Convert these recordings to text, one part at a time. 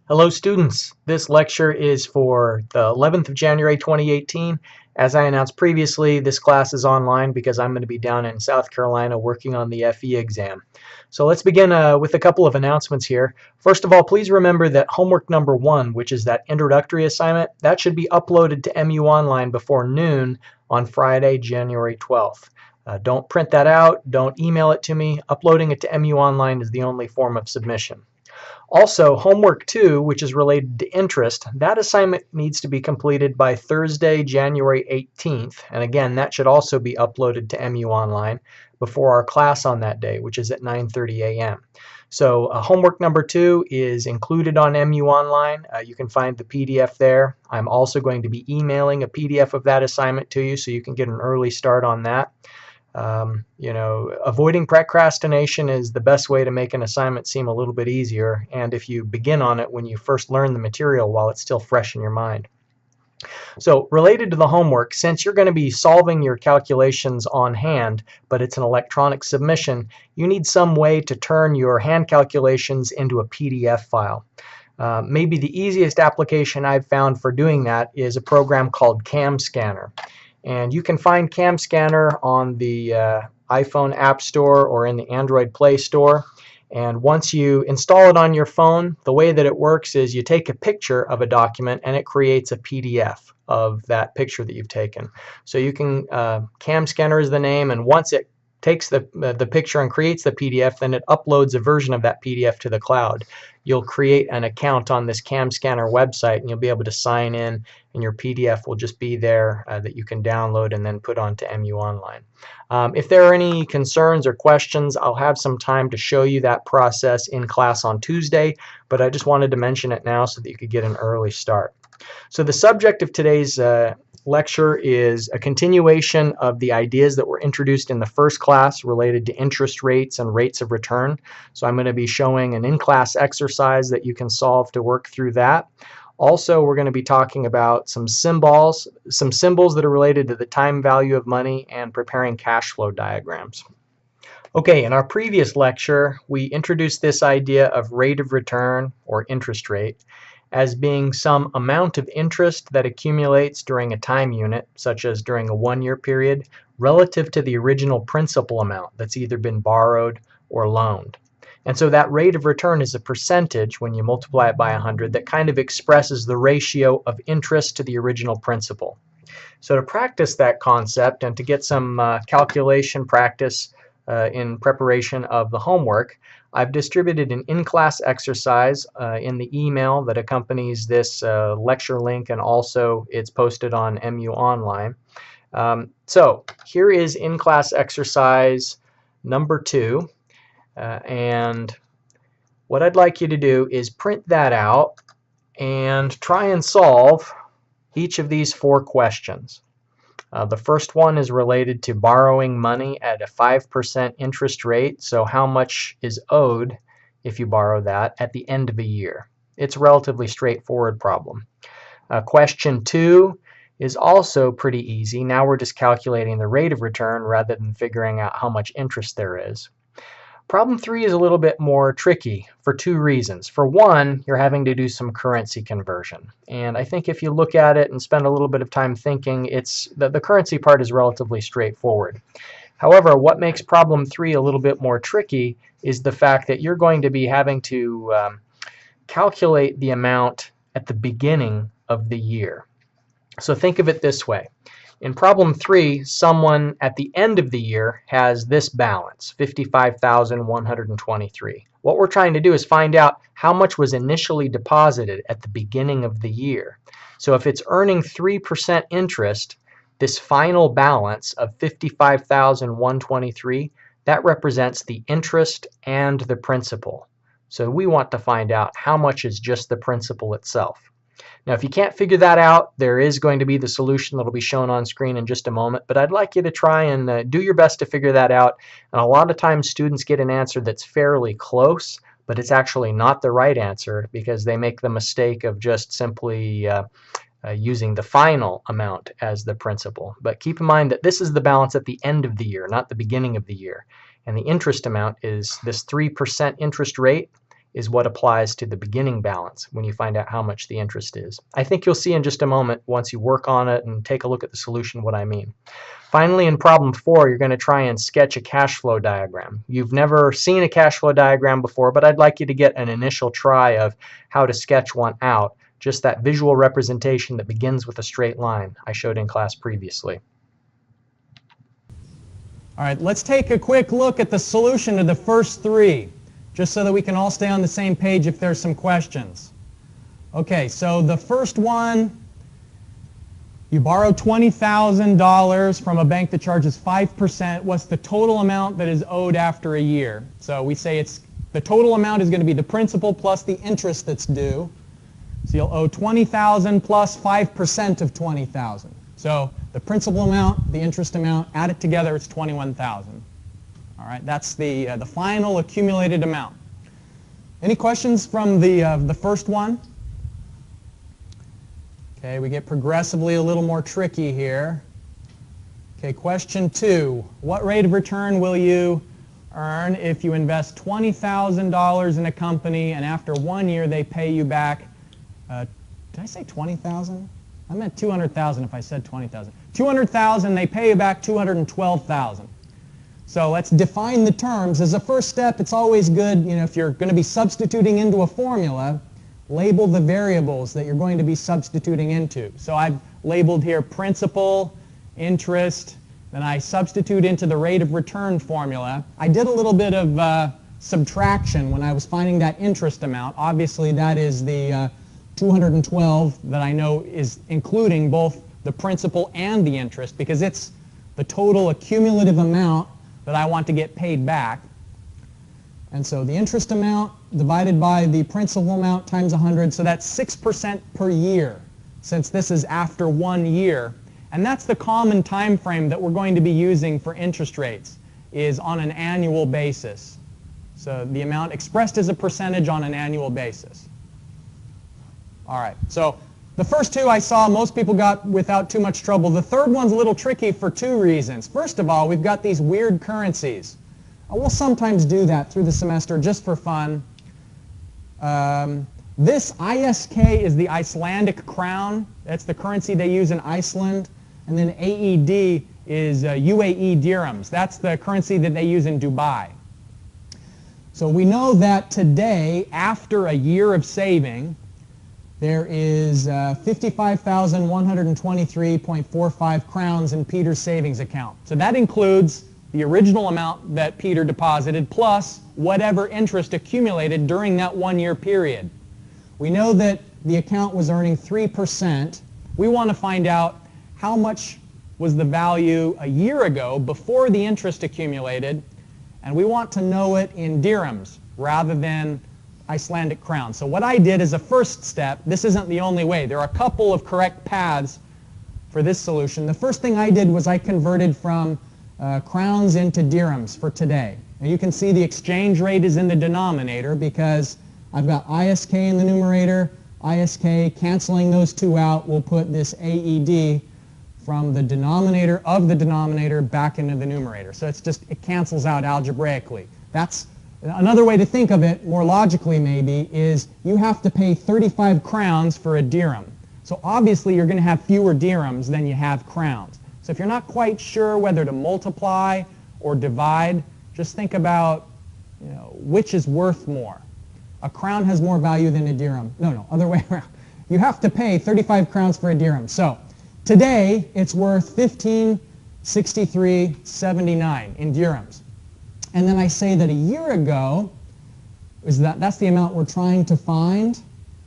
Hello students, this lecture is for the 11th of January 2018. As I announced previously, this class is online because I'm going to be down in South Carolina working on the FE exam. So let's begin with a couple of announcements here. First of all, please remember that homework number 1, which is that introductory assignment, that should be uploaded to MU Online before noon on Friday, January 12th. Don't print that out, don't email it to me. Uploading it to MU Online is the only form of submission. Also, homework 2, which is related to interest, that assignment needs to be completed by Thursday, January 18th. And again, that should also be uploaded to MU Online before our class on that day, which is at 9:30 a.m. So homework number 2 is included on MU Online. You can find the PDF there. I'm also going to be emailing a PDF of that assignment to you so you can get an early start on that. Avoiding procrastination is the best way to make an assignment seem a little bit easier, and if you begin on it when you first learn the material while it's still fresh in your mind. So related to the homework, since you're going to be solving your calculations on hand, but it's an electronic submission, you need some way to turn your hand calculations into a PDF file. Maybe the easiest application I've found for doing that is a program called Cam Scanner. And you can find Cam Scanner on the iPhone App Store or in the Android Play Store. And once you install it on your phone, the way that it works is you take a picture of a document and it creates a PDF of that picture that you've taken. So you can, Cam Scanner is the name, and once it takes the picture and creates the PDF, then it uploads a version of that PDF to the cloud. You'll create an account on this Cam Scanner website and you'll be able to sign in, and your PDF will just be there that you can download and then put onto MU Online. If there are any concerns or questions, I'll have some time to show you that process in class on Tuesday, but I just wanted to mention it now so that you could get an early start. So the subject of today's lecture is a continuation of the ideas that were introduced in the first class related to interest rates and rates of return. So I'm going to be showing an in-class exercise that you can solve to work through that. Also, we're going to be talking about some symbols that are related to the time value of money and preparing cash flow diagrams. Okay, in our previous lecture, we introduced this idea of rate of return or interest rate as being some amount of interest that accumulates during a time unit, such as during a 1-year period, relative to the original principal amount that's either been borrowed or loaned. And so that rate of return is a percentage, when you multiply it by 100, that kind of expresses the ratio of interest to the original principal. So to practice that concept and to get some calculation practice in preparation of the homework, I've distributed an in-class exercise in the email that accompanies this lecture link, and also it's posted on MU Online. So here is in-class exercise number 2, and what I'd like you to do is print that out and try and solve each of these 4 questions. The first one is related to borrowing money at a 5% interest rate. So how much is owed if you borrow that at the end of a year? It's a relatively straightforward problem. Question 2 is also pretty easy. Now we're just calculating the rate of return rather than figuring out how much interest there is. Problem 3 is a little bit more tricky for 2 reasons. For one, you're having to do some currency conversion. And I think if you look at it and spend a little bit of time thinking, the currency part is relatively straightforward. However, what makes problem 3 a little bit more tricky is the fact that you're going to be having to calculate the amount at the beginning of the year. So think of it this way. In problem 3, someone at the end of the year has this balance, $55,123. What we're trying to do is find out how much was initially deposited at the beginning of the year. So if it's earning 3% interest, this final balance of $55,123, that represents the interest and the principal. So we want to find out how much is just the principal itself. Now, if you can't figure that out, there is going to be the solution that will be shown on screen in just a moment, but I'd like you to try and do your best to figure that out. And a lot of times students get an answer that's fairly close, but it's actually not the right answer because they make the mistake of just simply using the final amount as the principal. But keep in mind that this is the balance at the end of the year, not the beginning of the year. And the interest amount is this 3% interest rate. is what applies to the beginning balance when you find out how much the interest is. I think you'll see in just a moment, once you work on it and take a look at the solution, what I mean. Finally, in problem 4, you're going to try and sketch a cash flow diagram. You've never seen a cash flow diagram before, but I'd like you to get an initial try of how to sketch one out. Just that visual representation that begins with a straight line I showed in class previously. All right, let's take a quick look at the solution to the first 3, just so that we can all stay on the same page if there's some questions. Okay, so the first one, you borrow $20,000 from a bank that charges 5%. What's the total amount that is owed after a year? So we say the total amount is going to be the principal plus the interest that's due. So you'll owe $20,000 plus 5% of $20,000. So the principal amount, the interest amount, add it together, it's $21,000. All right, that's the final accumulated amount. Any questions from the first one? Okay, we get progressively a little more tricky here. Okay, question 2. What rate of return will you earn if you invest $20,000 in a company and after 1 year they pay you back, did I say 20,000? I meant 200,000 if I said 20,000. 200,000, they pay you back 212,000. So let's define the terms. As a first step, it's always good, if you're going to be substituting into a formula, label the variables that you're going to be substituting into. So I've labeled here principal, interest, then I substitute into the rate of return formula. I did a little bit of subtraction when I was finding that interest amount. Obviously that is the 212 that I know is including both the principal and the interest, because it's the total accumulative amount that I want to get paid back. And so the interest amount divided by the principal amount times 100, so that's 6% per year, since this is after 1 year. And that's the common time frame that we're going to be using for interest rates, is on an annual basis. So the amount expressed as a percentage on an annual basis. All right, so the first 2 I saw most people got without too much trouble. The third one's a little tricky for 2 reasons. First of all, we've got these weird currencies. We'll sometimes do that through the semester just for fun. This ISK is the Icelandic crown. That's the currency they use in Iceland. And then AED is UAE dirhams. That's the currency that they use in Dubai. So we know that today, after a year of saving, there is 55,123.45 crowns in Peter's savings account. So that includes the original amount that Peter deposited plus whatever interest accumulated during that 1 year period. We know that the account was earning 3%. We want to find out how much was the value a year ago before the interest accumulated, and we want to know it in dirhams rather than Icelandic crowns. So what I did as a first step, this isn't the only way. There are a couple of correct paths for this solution. The first thing I did was I converted from crowns into dirhams for today. Now you can see the exchange rate is in the denominator because I've got ISK in the numerator, ISK, canceling those 2 out, we'll put this AED from the denominator of the denominator back into the numerator. So it cancels out algebraically. That's another way to think of it, more logically maybe, is you have to pay 35 crowns for a dirham. So obviously you're going to have fewer dirhams than you have crowns. So if you're not quite sure whether to multiply or divide, just think about which is worth more. A crown has more value than a dirham. No, other way around. You have to pay 35 crowns for a dirham. So today it's worth 1563.79 in dirhams. And then I say that a year ago, that's the amount we're trying to find.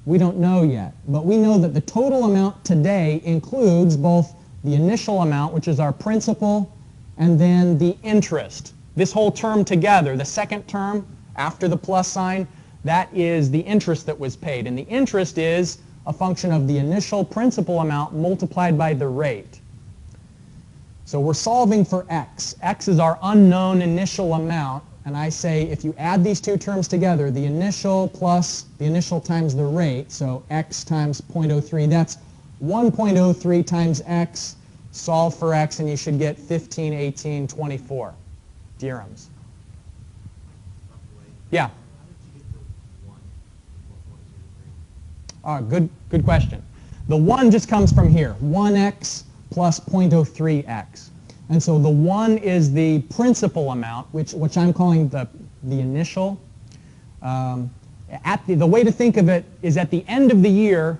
We don't know yet. But we know that the total amount today includes both the initial amount, which is our principal, and then the interest. This whole term together, the second term after the plus sign, that is the interest that was paid. And the interest is a function of the initial principal amount multiplied by the rate. So we're solving for x. X is our unknown initial amount, and I say if you add these 2 terms together, the initial plus the initial times the rate, so x times 0.03, that's 1.03 times x, solve for x, and you should get 1518.24 dirhams. Yeah? Good question. The 1 just comes from here, 1x plus 0.03x. And so the 1 is the principal amount, which I'm calling the initial. The way to think of it is at the end of the year,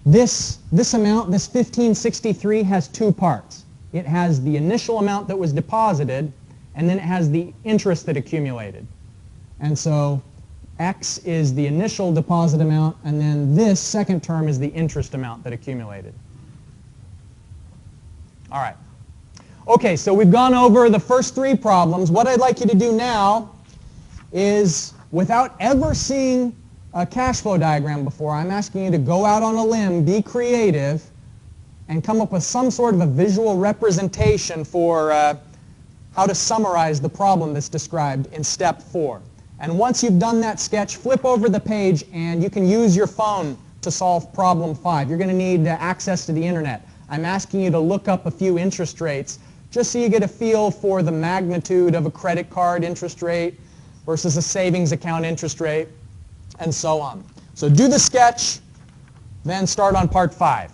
this amount, this 1563, has two parts. It has the initial amount that was deposited, and then it has the interest that accumulated. And so x is the initial deposit amount, and then this second term is the interest amount that accumulated. All right. Okay, so we've gone over the first 3 problems. What I'd like you to do now is, without ever seeing a cash flow diagram before, I'm asking you to go out on a limb, be creative, and come up with some sort of a visual representation for how to summarize the problem that's described in step 4. And once you've done that sketch, flip over the page and you can use your phone to solve problem 5. You're going to need access to the internet. I'm asking you to look up a few interest rates just so you get a feel for the magnitude of a credit card interest rate versus a savings account interest rate, and so on. So do the sketch, then start on part 5.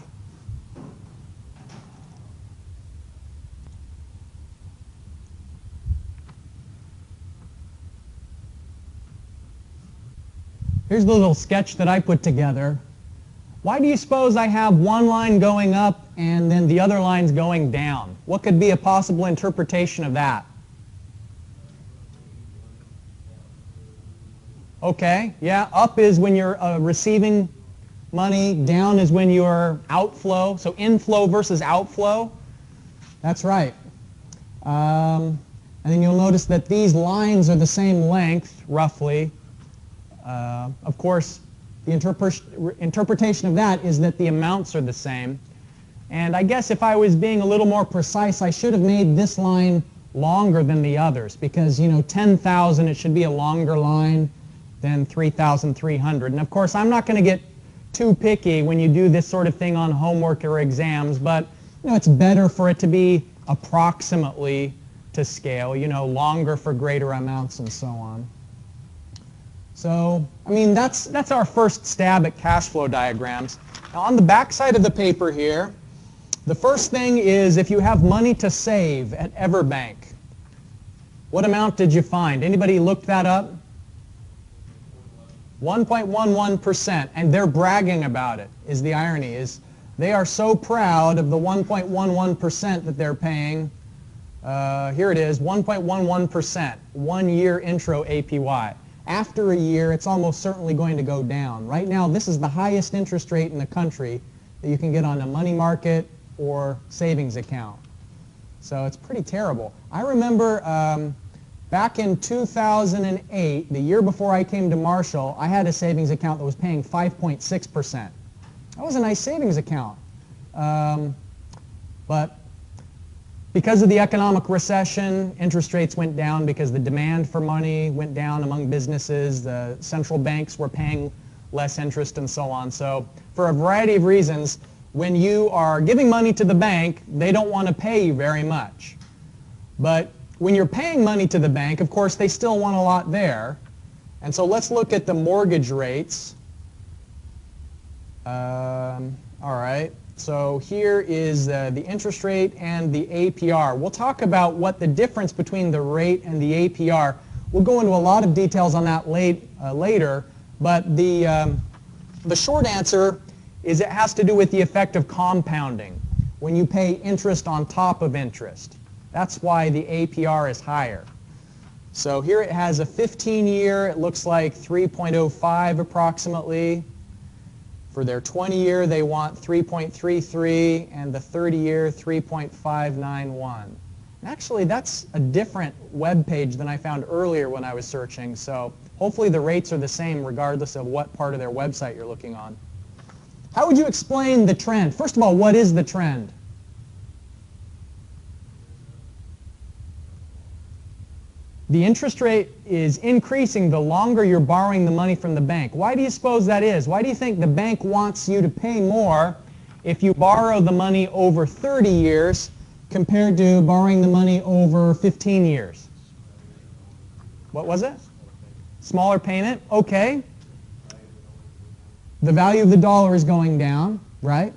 Here's the little sketch that I put together. Why do you suppose I have one line going up and then the other line's going down? What could be a possible interpretation of that? Okay, yeah, up is when you're receiving money, down is when you're outflow. So inflow versus outflow. That's right. And then you'll notice that these lines are the same length, roughly. Of course, the interpretation of that is that the amounts are the same. And I guess if I was being a little more precise, I should have made this line longer than the others because, 10,000, it should be a longer line than 3,300. And of course, I'm not going to get too picky when you do this sort of thing on homework or exams, but it's better for it to be approximately to scale, longer for greater amounts and so on. So, that's our first stab at cash flow diagrams. Now, on the back side of the paper here, the first thing is if you have money to save at Everbank. What amount did you find? Anybody looked that up? 1.11%, and they're bragging about it, is the irony. Is they are so proud of the 1.11% that they're paying. Here it is, 1.11%, 1-year intro APY. After a year, it's almost certainly going to go down. Right now, this is the highest interest rate in the country that you can get on a money market or savings account. So it's pretty terrible. I remember back in 2008, the year before I came to Marshall, I had a savings account that was paying 5.6%. That was a nice savings account. But because of the economic recession, interest rates went down because the demand for money went down among businesses. The central banks were paying less interest and so on. So for a variety of reasons, when you are giving money to the bank, they don't want to pay you very much. But when you're paying money to the bank, of course, they still want a lot there. And so let's look at the mortgage rates. All right. So here is the interest rate and the APR. We'll talk about what the difference between the rate and the APR. We'll go into a lot of details on that later, but the short answer is it has to do with the effect of compounding. When you pay interest on top of interest. That's why the APR is higher. So here it has a 15-year, it looks like 3.05 approximately. For their 20-year, they want 3.33, and the 30-year, 3.591. Actually, that's a different web page than I found earlier when I was searching, so hopefully the rates are the same regardless of what part of their website you're looking on. How would you explain the trend? First of all, what is the trend? The interest rate is increasing the longer you're borrowing the money from the bank. Why do you suppose that is? Why do you think the bank wants you to pay more if you borrow the money over 30 years compared to borrowing the money over 15 years? What was it? Smaller payment? Okay. The value of the dollar is going down, right?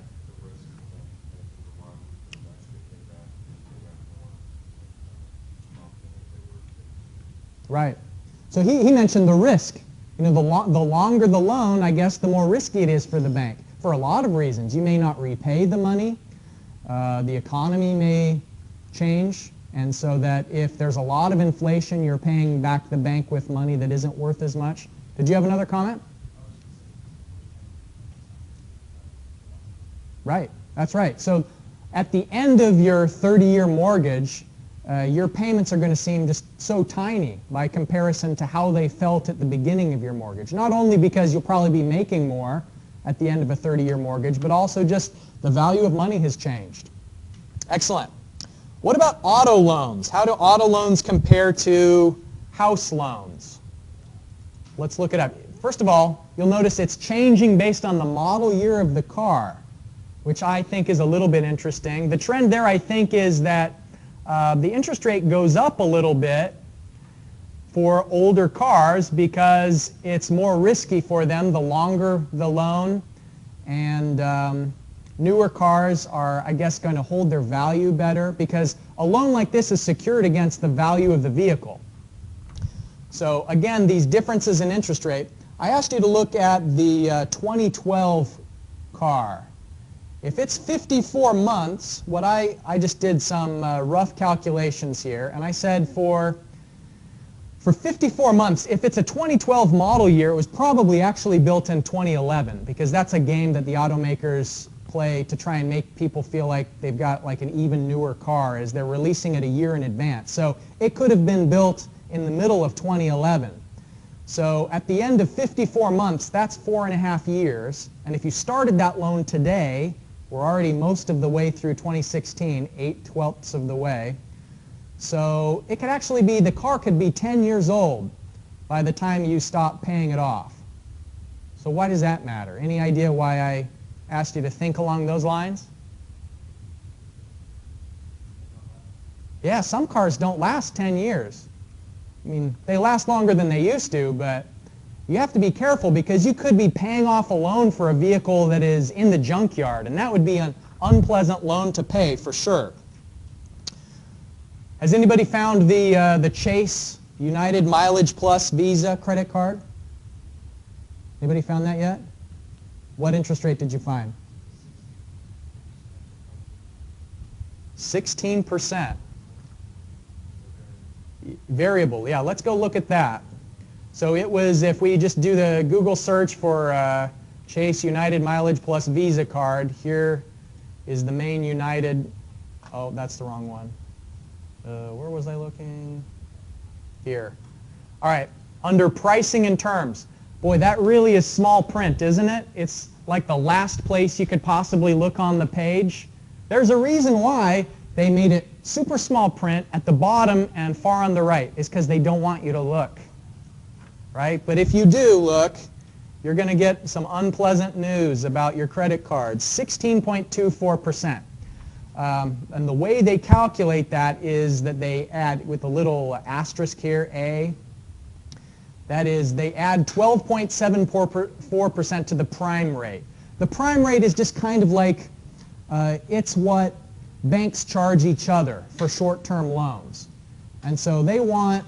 Right. So he mentioned the risk. You know, the longer the loan, I guess, the more risky it is for the bank for a lot of reasons. You may not repay the money. The economy may change. And so that if there's a lot of inflation, you're paying back the bank with money that isn't worth as much. Did you have another comment? Right. That's right. So at the end of your 30-year mortgage, your payments are going to seem just so tiny by comparison to how they felt at the beginning of your mortgage. Not only because you'll probably be making more at the end of a 30-year mortgage, but also just the value of money has changed. Excellent. What about auto loans? How do auto loans compare to house loans? Let's look it up. First of all, you'll notice it's changing based on the model year of the car, which I think is a little bit interesting. The trend there, I think, is that the interest rate goes up a little bit for older cars because it's more risky for them the longer the loan, and newer cars are, I guess, going to hold their value better because a loan like this is secured against the value of the vehicle. So again, these differences in interest rate. I asked you to look at the 2012 car. If it's 54 months, what I just did some rough calculations here, and I said for 54 months, if it's a 2012 model year, it was probably actually built in 2011 because that's a game that the automakers play to try and make people feel like they've got like an even newer car as they're releasing it a year in advance. So it could have been built in the middle of 2011. So at the end of 54 months, that's 4.5 years. And if you started that loan today, we're already most of the way through 2016, 8/12 of the way. So it could actually be, the car could be 10 years old by the time you stop paying it off. So why does that matter? Any idea why I asked you to think along those lines? Yeah, some cars don't last 10 years. I mean, they last longer than they used to, but you have to be careful because you could be paying off a loan for a vehicle that is in the junkyard, and that would be an unpleasant loan to pay for sure. Has anybody found the Chase United Mileage Plus Visa credit card? Anybody found that yet? What interest rate did you find? 16%. Variable, yeah, let's go look at that. So it was, if we just do the Google search for Chase United Mileage Plus Visa card, here is the main United, oh, that's the wrong one. Where was I looking? Here. All right, under pricing and terms. Boy, that really is small print, isn't it? It's like the last place you could possibly look on the page. There's a reason why they made it super small print at the bottom and far on the right. It's because they don't want you to look, right? But if you do look, you're going to get some unpleasant news about your credit cards. 16.24%. And the way they calculate that is that they add, with a little asterisk here, A, that is, they add 12.74% to the prime rate. The prime rate is just kind of like, it's what banks charge each other for short-term loans. And so they're going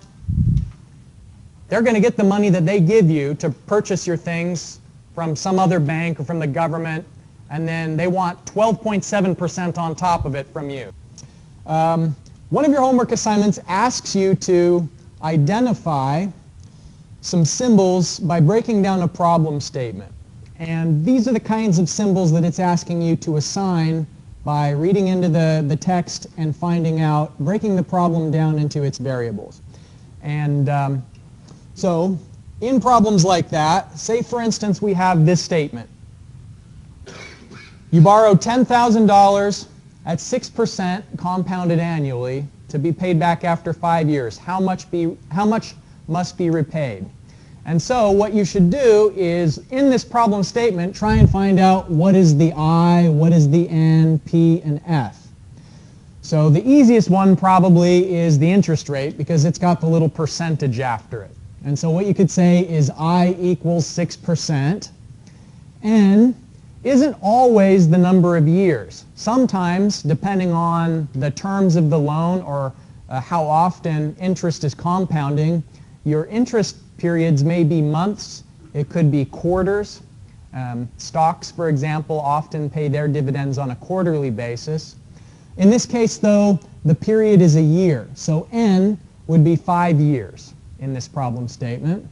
to get the money that they give you to purchase your things from some other bank or from the government, and then they want 12.7% on top of it from you. One of your homework assignments asks you to identify some symbols by breaking down a problem statement. And these are the kinds of symbols that it's asking you to assign by reading into the text and finding out, breaking the problem down into its variables. And so in problems like that, say for instance we have this statement. You borrowed $10,000 at 6% compounded annually to be paid back after 5 years. How much must be repaid? And so what you should do is, in this problem statement, try and find out what is the I, what is the N, P, and F. So the easiest one probably is the interest rate because it's got the little percentage after it. And so what you could say is I equals 6%. N isn't always the number of years. Sometimes, depending on the terms of the loan or how often interest is compounding, your interest periods may be months, it could be quarters. Stocks, for example, often pay their dividends on a quarterly basis. In this case, though, the period is a year, so N would be 5 years in this problem statement.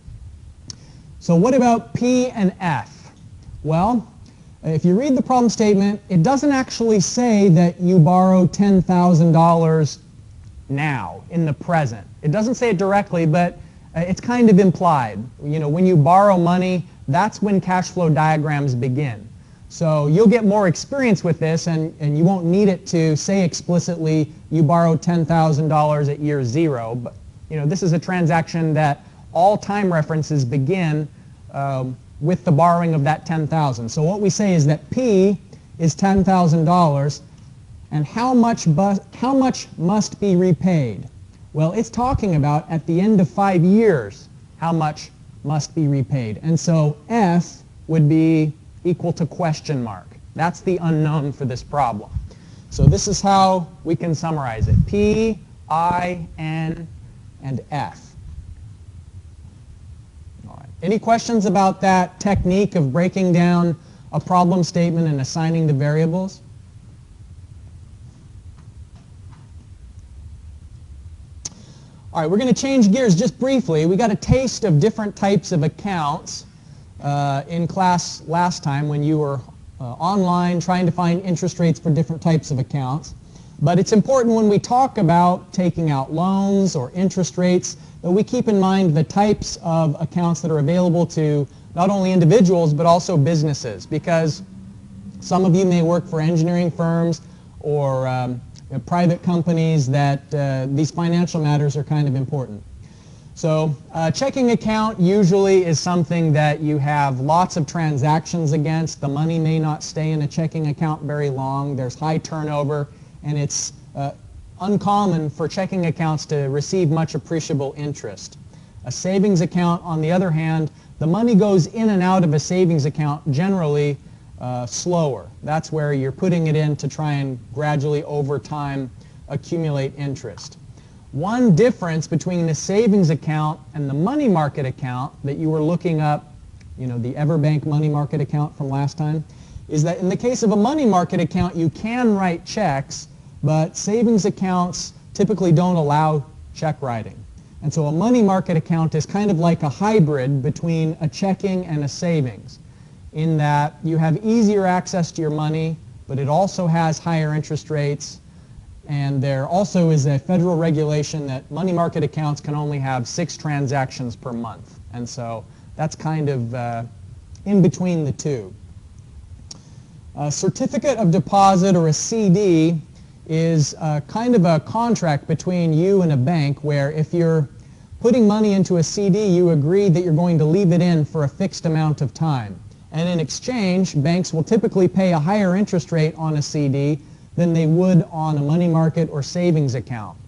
So what about P and F? Well, if you read the problem statement, it doesn't actually say that you borrow $10,000 now, in the present. It doesn't say it directly, but it's kind of implied. You know, when you borrow money, that's when cash flow diagrams begin. So you'll get more experience with this, and you won't need it to say explicitly you borrowed $10,000 at year 0. But you know, this is a transaction that all time references begin with the borrowing of that $10,000. So what we say is that P is $10,000, and how much must be repaid? Well, it's talking about at the end of 5 years how much must be repaid. And so F would be equal to question mark. That's the unknown for this problem. So this is how we can summarize it. P, I, N, and F. All right. Any questions about that technique of breaking down a problem statement and assigning the variables? All right, we're going to change gears just briefly. We got a taste of different types of accounts in class last time when you were online trying to find interest rates for different types of accounts. But it's important when we talk about taking out loans or interest rates that we keep in mind the types of accounts that are available to not only individuals but also businesses, because some of you may work for engineering firms or private companies that these financial matters are kind of important. So a checking account usually is something that you have lots of transactions against. The money may not stay in a checking account very long. There's high turnover, and it's uncommon for checking accounts to receive much appreciable interest. A savings account, on the other hand, the money goes in and out of a savings account generally slower. That's where you're putting it in to try and gradually over time accumulate interest. One difference between the savings account and the money market account that you were looking up, you know, the EverBank money market account from last time, is that in the case of a money market account you can write checks, but savings accounts typically don't allow check writing. And so a money market account is kind of like a hybrid between a checking and a savings, in that you have easier access to your money, but it also has higher interest rates. And there also is a federal regulation that money market accounts can only have 6 transactions per month. And so that's kind of in between the two. A certificate of deposit, or a CD, is kind of a contract between you and a bank where if you're putting money into a CD, you agree that you're going to leave it in for a fixed amount of time. And in exchange, banks will typically pay a higher interest rate on a CD than they would on a money market or savings account.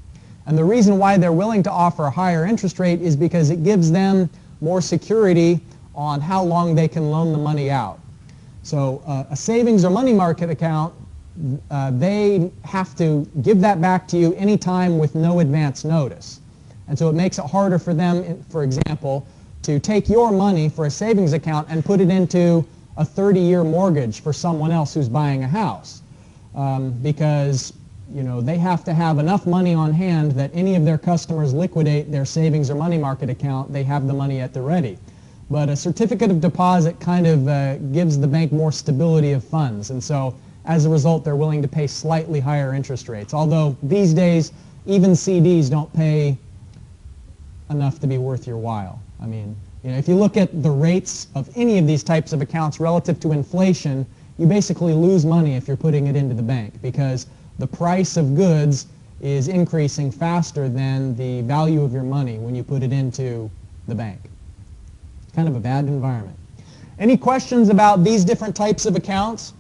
And the reason why they're willing to offer a higher interest rate is because it gives them more security on how long they can loan the money out. So a savings or money market account, they have to give that back to you anytime with no advance notice. And so it makes it harder for them, for example, to take your money for a savings account and put it into a 30-year mortgage for someone else who's buying a house. Because you know, they have to have enough money on hand that any of their customers liquidate their savings or money market account, they have the money at the ready. But a certificate of deposit kind of gives the bank more stability of funds, and so as a result they're willing to pay slightly higher interest rates. Although these days even CDs don't pay enough to be worth your while. I mean, you know, if you look at the rates of any of these types of accounts relative to inflation, you basically lose money if you're putting it into the bank, because the price of goods is increasing faster than the value of your money when you put it into the bank. Kind of a bad environment. Any questions about these different types of accounts?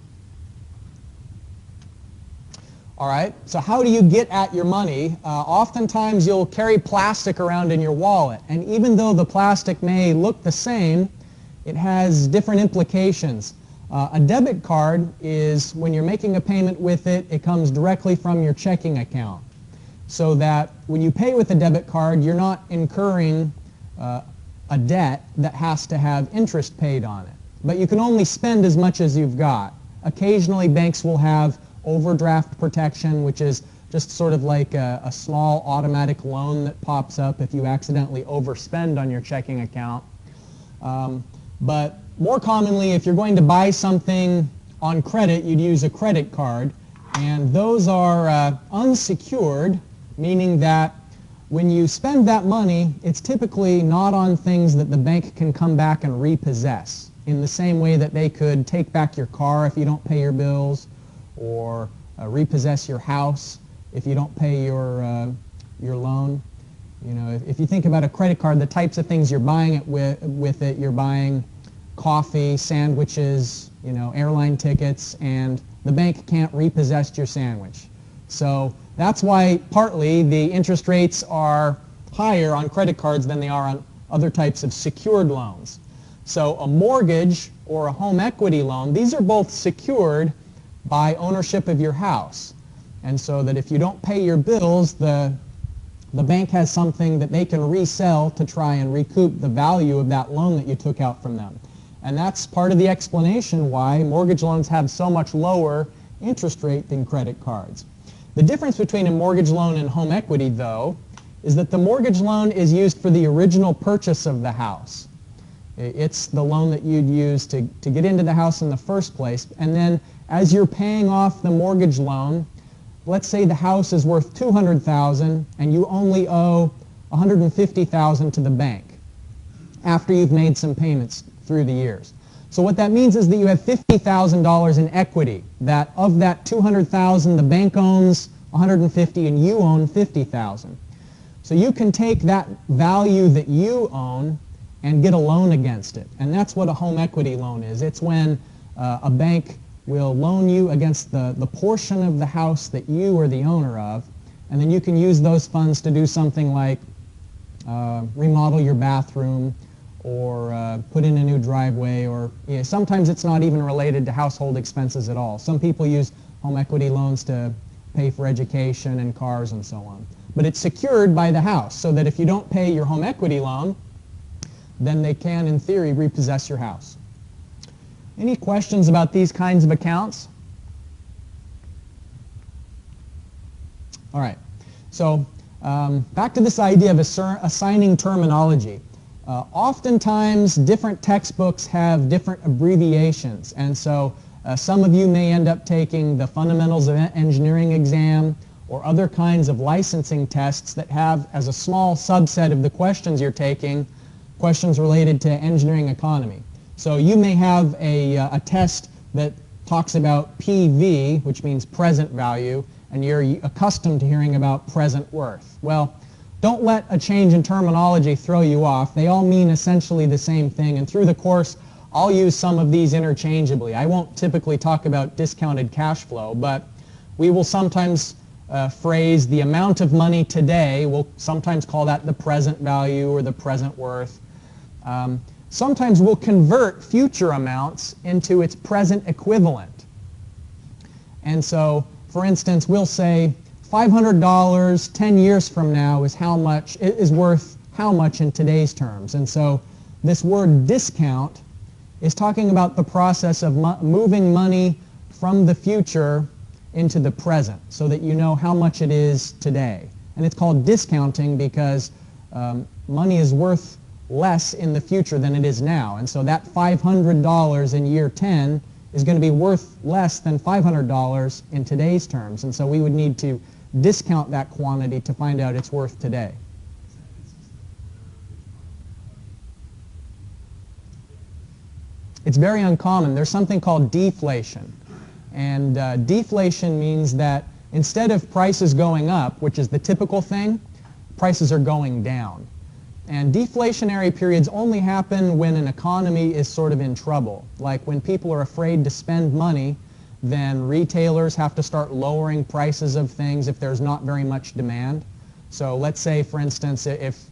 All right, so how do you get at your money? Oftentimes you'll carry plastic around in your wallet, and even though the plastic may look the same, it has different implications. A debit card is when you're making a payment with it, it comes directly from your checking account. So that when you pay with a debit card, you're not incurring a debt that has to have interest paid on it. But you can only spend as much as you've got. Occasionally banks will have overdraft protection, which is just sort of like a small automatic loan that pops up if you accidentally overspend on your checking account. But more commonly, if you're going to buy something on credit, you'd use a credit card. And those are unsecured, meaning that when you spend that money, it's typically not on things that the bank can come back and repossess, in the same way that they could take back your car if you don't pay your bills, or repossess your house if you don't pay your loan. You know, if you think about a credit card, the types of things you're buying it with it, you're buying coffee, sandwiches, you know, airline tickets, and the bank can't repossess your sandwich. So that's why partly the interest rates are higher on credit cards than they are on other types of secured loans. So a mortgage or a home equity loan, these are both secured by ownership of your house. And so that if you don't pay your bills, the bank has something that they can resell to try and recoup the value of that loan that you took out from them. And that's part of the explanation why mortgage loans have so much lower interest rate than credit cards. The difference between a mortgage loan and home equity, though, is that the mortgage loan is used for the original purchase of the house. It's the loan that you'd use to get into the house in the first place. And then as you're paying off the mortgage loan, let's say the house is worth $200,000 and you only owe $150,000 to the bank after you've made some payments through the years. So what that means is that you have $50,000 in equity, that of that $200,000 the bank owns $150,000 and you own $50,000. So you can take that value that you own and get a loan against it. And that's what a home equity loan is. It's when a bank will loan you against the portion of the house that you are the owner of, and then you can use those funds to do something like remodel your bathroom, or put in a new driveway, or sometimes it's not even related to household expenses at all. Some people use home equity loans to pay for education and cars and so on. But it's secured by the house, so that if you don't pay your home equity loan, then they can, in theory, repossess your house. Any questions about these kinds of accounts? All right. So back to this idea of assigning terminology. Oftentimes, different textbooks have different abbreviations, and so some of you may end up taking the Fundamentals of Engineering exam or other kinds of licensing tests that have, as a small subset of the questions you're taking, questions related to engineering economy. So you may have a test that talks about PV, which means present value, and you're accustomed to hearing about present worth. Well, don't let a change in terminology throw you off. They all mean essentially the same thing, and through the course I'll use some of these interchangeably. I won't typically talk about discounted cash flow, but we will sometimes phrase the amount of money today. We'll sometimes call that the present value or the present worth. Sometimes we'll convert future amounts into its present equivalent. And so, for instance, we'll say $500 10 years from now is worth how much in today's terms. And so this word discount is talking about the process of moving money from the future into the present so that you know how much it is today. And it's called discounting because money is worth less in the future than it is now. And so that $500 in year 10 is going to be worth less than $500 in today's terms. And so we would need to discount that quantity to find out its worth today. It's very uncommon. There's something called deflation. And deflation means that instead of prices going up, which is the typical thing, prices are going down. And deflationary periods only happen when an economy is sort of in trouble. Like when people are afraid to spend money, then retailers have to start lowering prices of things if there's not very much demand. So let's say, for instance, if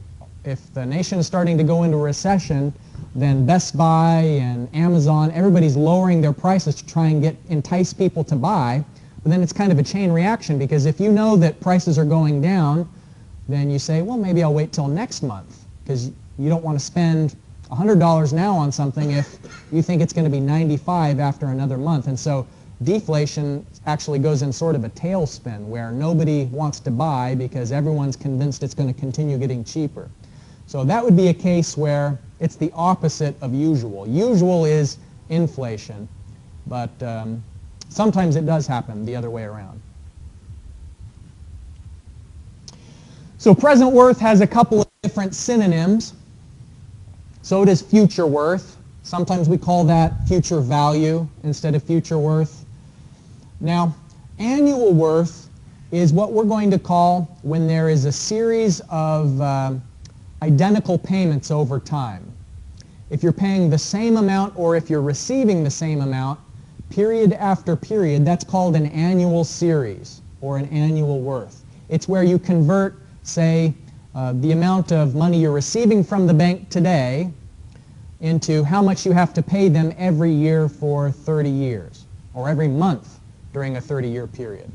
if the nation is starting to go into a recession, then Best Buy and Amazon, everybody's lowering their prices to try and entice people to buy. But then it's kind of a chain reaction, because if you know that prices are going down, then you say, well, maybe I'll wait till next month, because you don't want to spend $100 now on something if you think it's going to be $95 after another month. And so deflation actually goes in sort of a tailspin where nobody wants to buy because everyone's convinced it's going to continue getting cheaper. So that would be a case where it's the opposite of usual. Usual is inflation, but sometimes it does happen the other way around. So present worth has a couple of different synonyms. So does future worth. Sometimes we call that future value instead of future worth. Now, annual worth is what we're going to call when there is a series of identical payments over time. If you're paying the same amount or if you're receiving the same amount, period after period, that's called an annual series or an annual worth. It's where you convert, say, the amount of money you're receiving from the bank today into how much you have to pay them every year for 30 years, or every month during a 30-year period.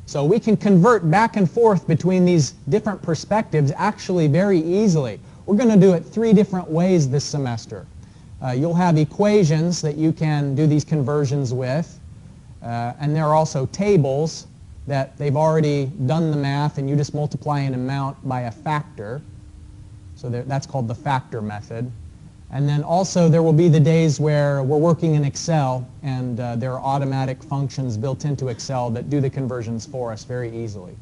So we can convert back and forth between these different perspectives actually very easily. We're going to do it 3 different ways this semester. You'll have equations that you can do these conversions with, and there are also tables that they've already done the math and you just multiply an amount by a factor. So that's called the factor method. And then also there will be the days where we're working in Excel and there are automatic functions built into Excel that do the conversions for us very easily.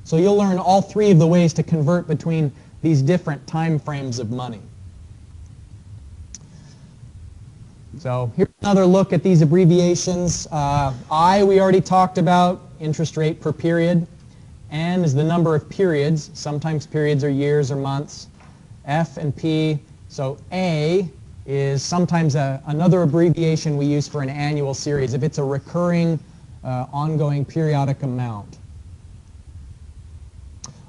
So you'll learn all 3 of the ways to convert between these different time frames of money. So here's another look at these abbreviations. I, we already talked about, interest rate per period. N is the number of periods. Sometimes periods are years or months. F and P. So A is sometimes another abbreviation we use for an annual series if it's a recurring, ongoing periodic amount.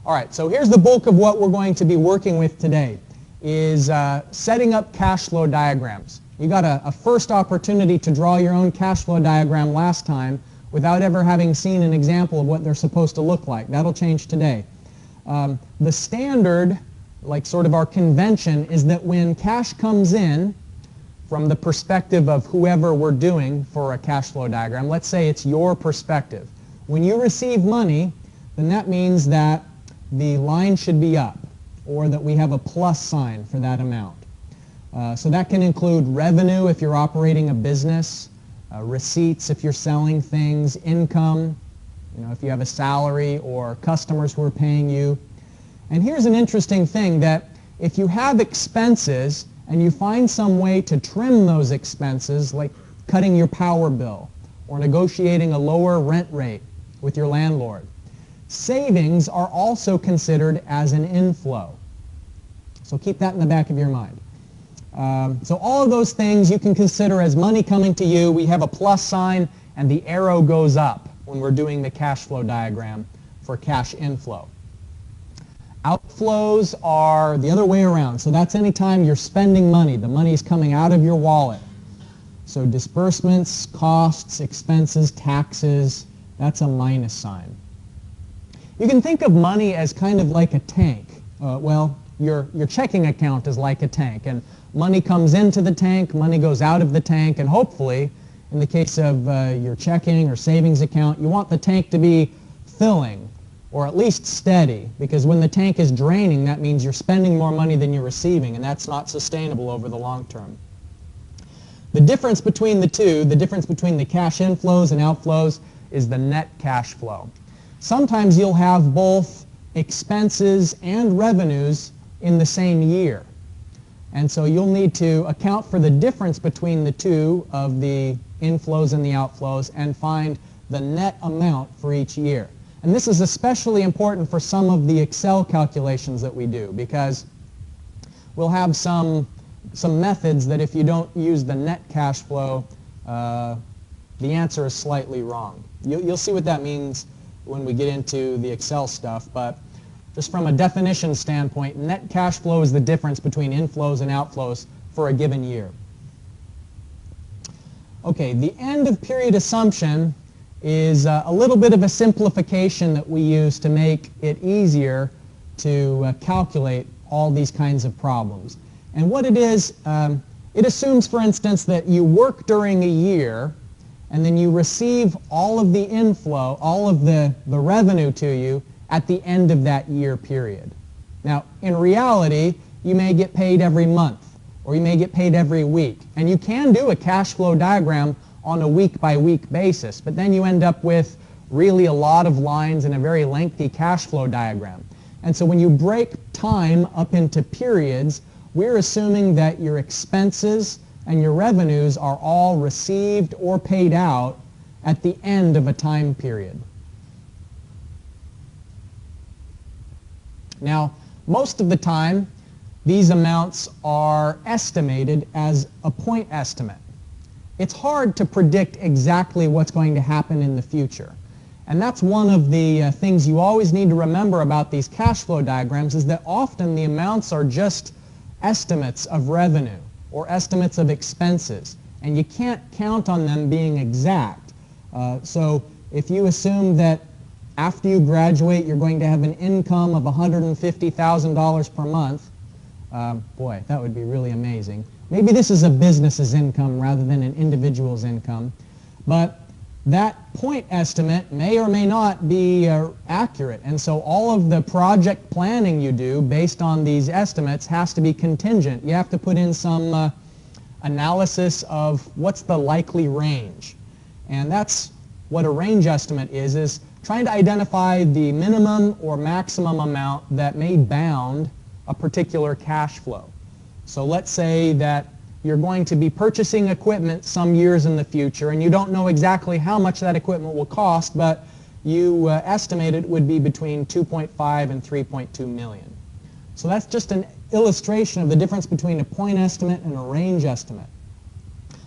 All right, so here's the bulk of what we're going to be working with today, is setting up cash flow diagrams. You got a first opportunity to draw your own cash flow diagram last time without ever having seen an example of what they're supposed to look like. That'll change today. The standard, like sort of our convention, is that when cash comes in from the perspective of whoever we're doing for a cash flow diagram, let's say it's your perspective. When you receive money, then that means that the line should be up, or that we have a plus sign for that amount. So that can include revenue if you're operating a business, receipts if you're selling things, income, if you have a salary, or customers who are paying you. And here's an interesting thing, that if you have expenses and you find some way to trim those expenses, like cutting your power bill or negotiating a lower rent rate with your landlord, savings are also considered as an inflow. So keep that in the back of your mind. So all of those things you can consider as money coming to you. We have a plus sign and the arrow goes up when we're doing the cash flow diagram for cash inflow. Outflows are the other way around. So that's any time you're spending money. The money is coming out of your wallet. So disbursements, costs, expenses, taxes, that's a minus sign. You can think of money as kind of like a tank. Well, your checking account is like a tank. And money comes into the tank, money goes out of the tank, and hopefully, in the case of your checking or savings account, you want the tank to be filling, or at least steady, because when the tank is draining, that means you're spending more money than you're receiving, and that's not sustainable over the long term. The difference between the two, the difference between the cash inflows and outflows, is the net cash flow. Sometimes you'll have both expenses and revenues in the same year. And so you'll need to account for the difference between the two of the inflows and the outflows and find the net amount for each year. And this is especially important for some of the Excel calculations that we do, because we'll have some methods that if you don't use the net cash flow, the answer is slightly wrong. You'll see what that means when we get into the Excel stuff, but just from a definition standpoint, net cash flow is the difference between inflows and outflows for a given year. Okay, the end of period assumption is a little bit of a simplification that we use to make it easier to calculate all these kinds of problems. And what it is, it assumes, for instance, that you work during a year and then you receive all of the inflow, all of the revenue to you at the end of that year period. Now, in reality, you may get paid every month or you may get paid every week. And you can do a cash flow diagram on a week-by-week basis, but then you end up with really a lot of lines and a very lengthy cash flow diagram. And so when you break time up into periods, we're assuming that your expenses and your revenues are all received or paid out at the end of a time period. Now, most of the time, these amounts are estimated as a point estimate. It's hard to predict exactly what's going to happen in the future. And that's one of the things you always need to remember about these cash flow diagrams, is that often the amounts are just estimates of revenue or estimates of expenses, and you can't count on them being exact. So if you assume that after you graduate you're going to have an income of $150,000 per month, boy, that would be really amazing. Maybe this is a business's income rather than an individual's income, but that point estimate may or may not be accurate, and so all of the project planning you do based on these estimates has to be contingent. You have to put in some analysis of what's the likely range, and that's what a range estimate is trying to identify the minimum or maximum amount that may bound a particular cash flow. So let's say that you're going to be purchasing equipment some years in the future and you don't know exactly how much that equipment will cost, but you estimate it would be between 2.5 and 3.2 million. So that's just an illustration of the difference between a point estimate and a range estimate.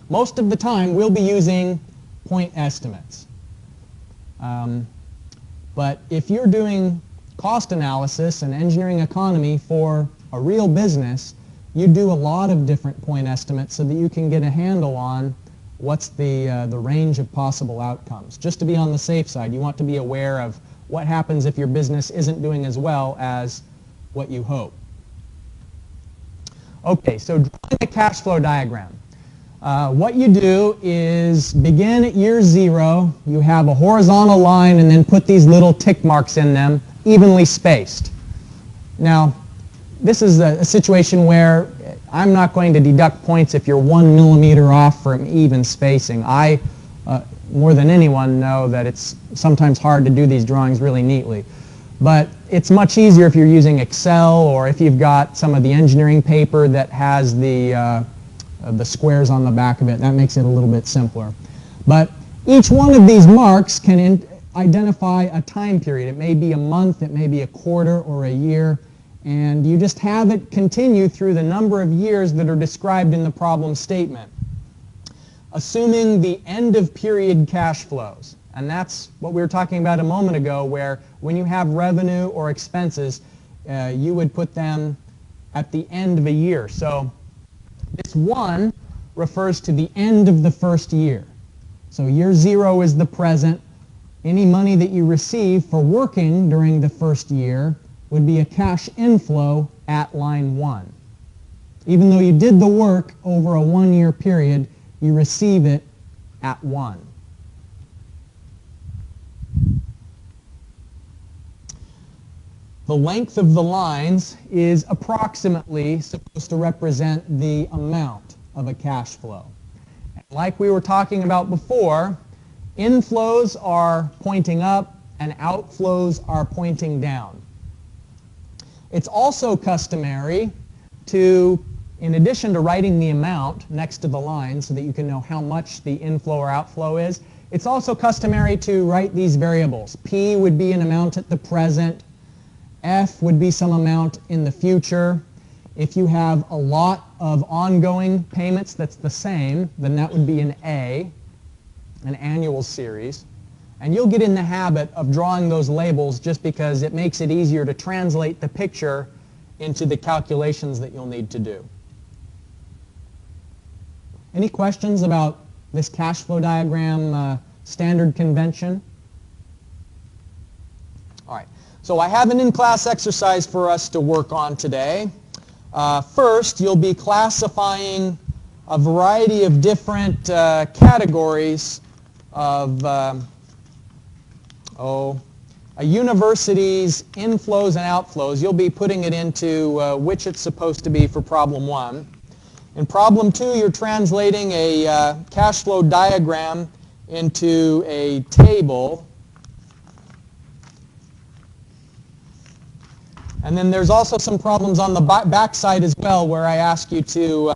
Most of the time we'll be using point estimates. But if you're doing cost analysis and engineering economy for a real business, you do a lot of different point estimates so that you can get a handle on what's the range of possible outcomes. Just to be on the safe side, you want to be aware of what happens if your business isn't doing as well as what you hope. Okay, so drawing a cash flow diagram. What you do is begin at year 0, you have a horizontal line and then put these little tick marks in them, evenly spaced. Now, this is a situation where I'm not going to deduct points if you're 1 millimeter off from even spacing. I, more than anyone, know that it's sometimes hard to do these drawings really neatly. But it's much easier if you're using Excel or if you've got some of the engineering paper that has the squares on the back of it. That makes it a little bit simpler. But each one of these marks can identify a time period. It may be a month, it may be a quarter or a year, and you just have it continue through the number of years that are described in the problem statement, assuming the end of period cash flows. And that's what we were talking about a moment ago, where when you have revenue or expenses, you would put them at the end of a year. So this 1 refers to the end of the first year. So year 0 is the present. Any money that you receive for working during the first year would be a cash inflow at line 1. Even though you did the work over a 1-year period, you receive it at 1. The length of the lines is approximately supposed to represent the amount of a cash flow. And like we were talking about before, inflows are pointing up and outflows are pointing down. It's also customary to, in addition to writing the amount next to the line so that you can know how much the inflow or outflow is, it's also customary to write these variables. P would be an amount at the present. F would be some amount in the future. If you have a lot of ongoing payments that's the same, then that would be an A, an annual series. And you'll get in the habit of drawing those labels just because it makes it easier to translate the picture into the calculations that you'll need to do. Any questions about this cash flow diagram standard convention? All right, so I have an in-class exercise for us to work on today. First, you'll be classifying a variety of different categories of a university's inflows and outflows. You'll be putting it into which it's supposed to be for problem 1. In problem 2, you're translating a cash flow diagram into a table. And then there's also some problems on the back side as well where I ask you to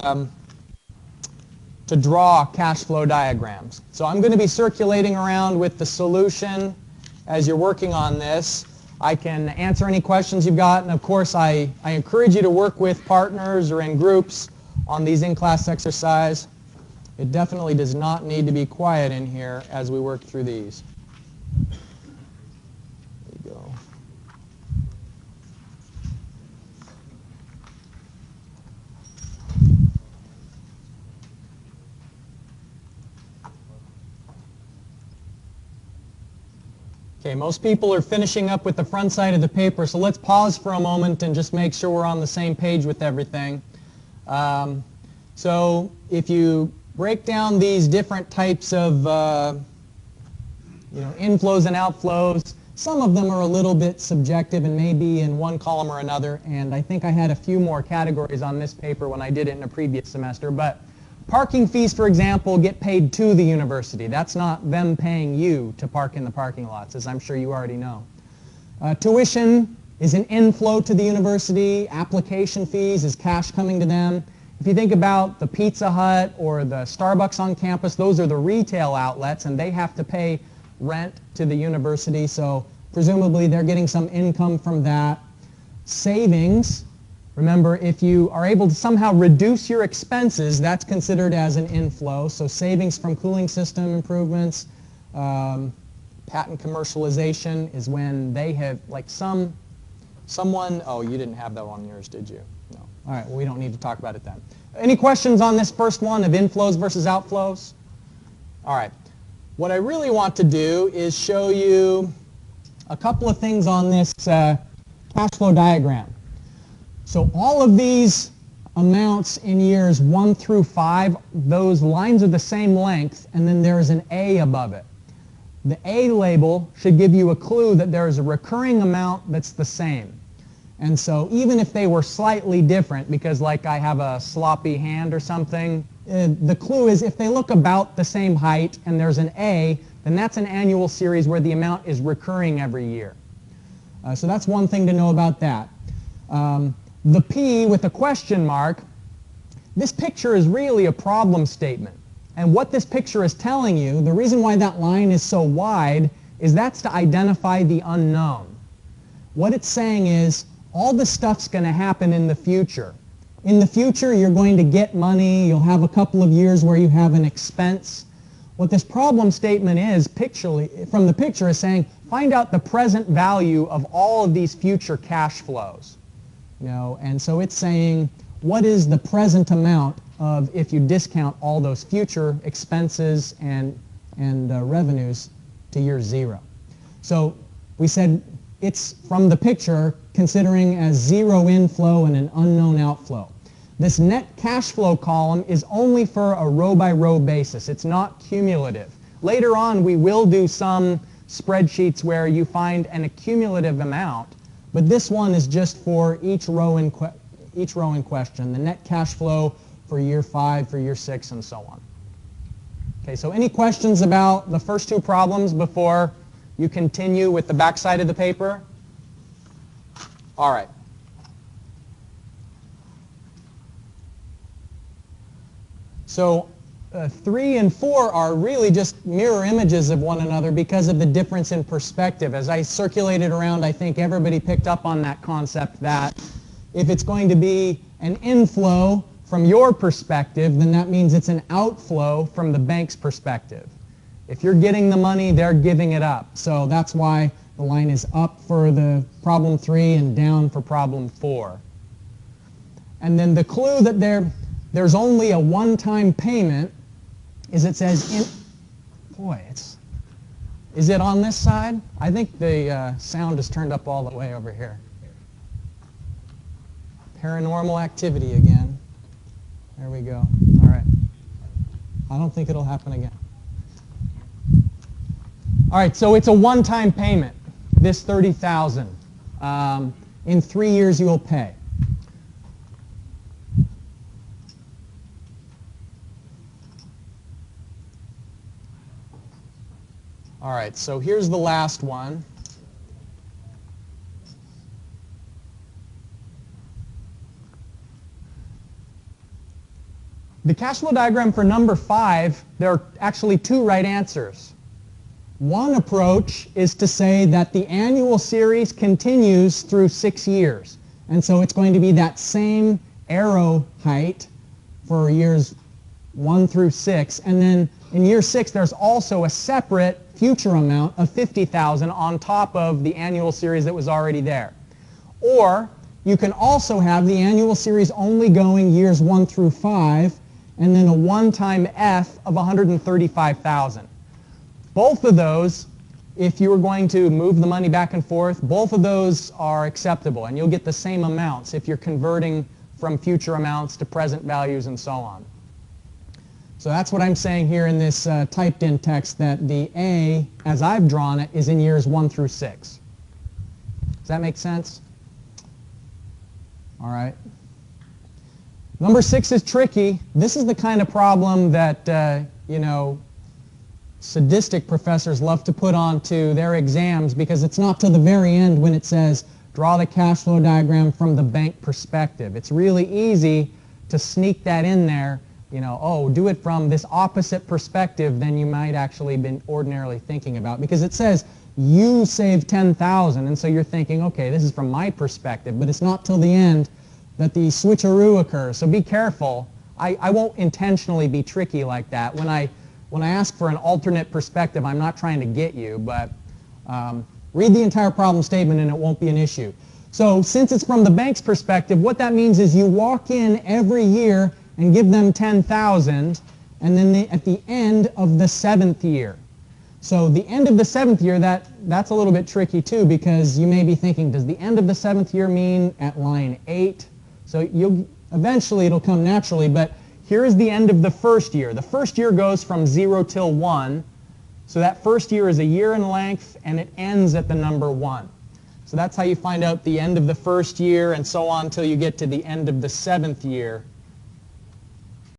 draw cash flow diagrams. So I'm going to be circulating around with the solution as you're working on this. I can answer any questions you've got, and of course I encourage you to work with partners or in groups on these in-class exercises. It definitely does not need to be quiet in here as we work through these. There you go. Okay, most people are finishing up with the front side of the paper, so let's pause for a moment and just make sure we're on the same page with everything. So if you break down these different types of inflows and outflows, some of them are a little bit subjective and may be in one column or another, and I think I had a few more categories on this paper when I did it in a previous semester. But parking fees, for example, get paid to the university. That's not them paying you to park in the parking lots, as I'm sure you already know. Tuition is an inflow to the university. Application fees is cash coming to them. If you think about the Pizza Hut or the Starbucks on campus, those are the retail outlets, and they have to pay rent to the university, so presumably they're getting some income from that. Savings, remember, if you are able to somehow reduce your expenses, that's considered as an inflow. So savings from cooling system improvements, patent commercialization is when they have, like someone, oh, you didn't have that on yours, did you? No. All right, well, we don't need to talk about it then. Any questions on this first one of inflows versus outflows? All right. What I really want to do is show you a couple of things on this cash flow diagram. So all of these amounts in years 1 through 5, those lines are the same length, and then there's an A above it. The A label should give you a clue that there is a recurring amount that's the same. And so even if they were slightly different, because like I have a sloppy hand or something, the clue is if they look about the same height and there's an A, then that's an annual series where the amount is recurring every year. So that's one thing to know about that. The P with a question mark, this picture is really a problem statement. And what this picture is telling you, the reason why that line is so wide is that's to identify the unknown. What it's saying is all this stuff's going to happen in the future. In the future, you're going to get money. You'll have a couple of years where you have an expense. What this problem statement is, picturally, from the picture, is saying find out the present value of all of these future cash flows. And so it's saying what is the present amount of if you discount all those future expenses and revenues to year 0. So we said it's from the picture considering as 0 inflow and an unknown outflow. This net cash flow column is only for a row-by-row basis. It's not cumulative. Later on, we will do some spreadsheets where you find an accumulative amount, but this one is just for each row in question, the net cash flow for year 5, for year 6, and so on. Okay, so any questions about the first 2 problems before you continue with the back side of the paper? All right. So 3 and 4 are really just mirror images of one another because of the difference in perspective. As I circulated around, I think everybody picked up on that concept that if it's going to be an inflow from your perspective, then that means it's an outflow from the bank's perspective. If you're getting the money, they're giving it up. So that's why the line is up for the problem 3 and down for problem 4. And then the clue that there's only a one-time payment is it says, is it on this side? I think the sound is turned up all the way over here. Paranormal activity again. There we go. All right. I don't think it'll happen again. All right, so it's a one-time payment, this $30,000. In 3 years, you will pay. All right, so here's the last one. The cash flow diagram for number 5, there are actually 2 right answers. One approach is to say that the annual series continues through 6 years. And so it's going to be that same arrow height for years 1 through 6. And then in year 6, there's also a separate future amount of $50,000 on top of the annual series that was already there. Or you can also have the annual series only going years 1 through 5, and then a one-time F of $135,000. Both of those, if you were going to move the money back and forth, both of those are acceptable, and you'll get the same amounts if you're converting from future amounts to present values and so on. So that's what I'm saying here in this typed in text, that the A, as I've drawn it, is in years 1 through 6. Does that make sense? All right. Number 6 is tricky. This is the kind of problem that, sadistic professors love to put onto their exams, because it's not till the very end when it says, draw the cash flow diagram from the bank perspective. It's really easy to sneak that in there, do it from this opposite perspective than you might actually been ordinarily thinking about, because it says you saved $10,000, and so you're thinking, okay, this is from my perspective, but it's not till the end that the switcheroo occurs. So be careful. I won't intentionally be tricky like that. When I ask for an alternate perspective, I'm not trying to get you, but read the entire problem statement and it won't be an issue. So since it's from the bank's perspective, what that means is you walk in every year and give them $10,000, and then at the end of the 7th year. So the end of the 7th year, that's a little bit tricky too, because you may be thinking, does the end of the 7th year mean at line 8? So eventually it'll come naturally, but here is the end of the first year. The first year goes from 0 till 1. So that first year is a year in length, and it ends at the number 1. So that's how you find out the end of the first year, and so on until you get to the end of the 7th year.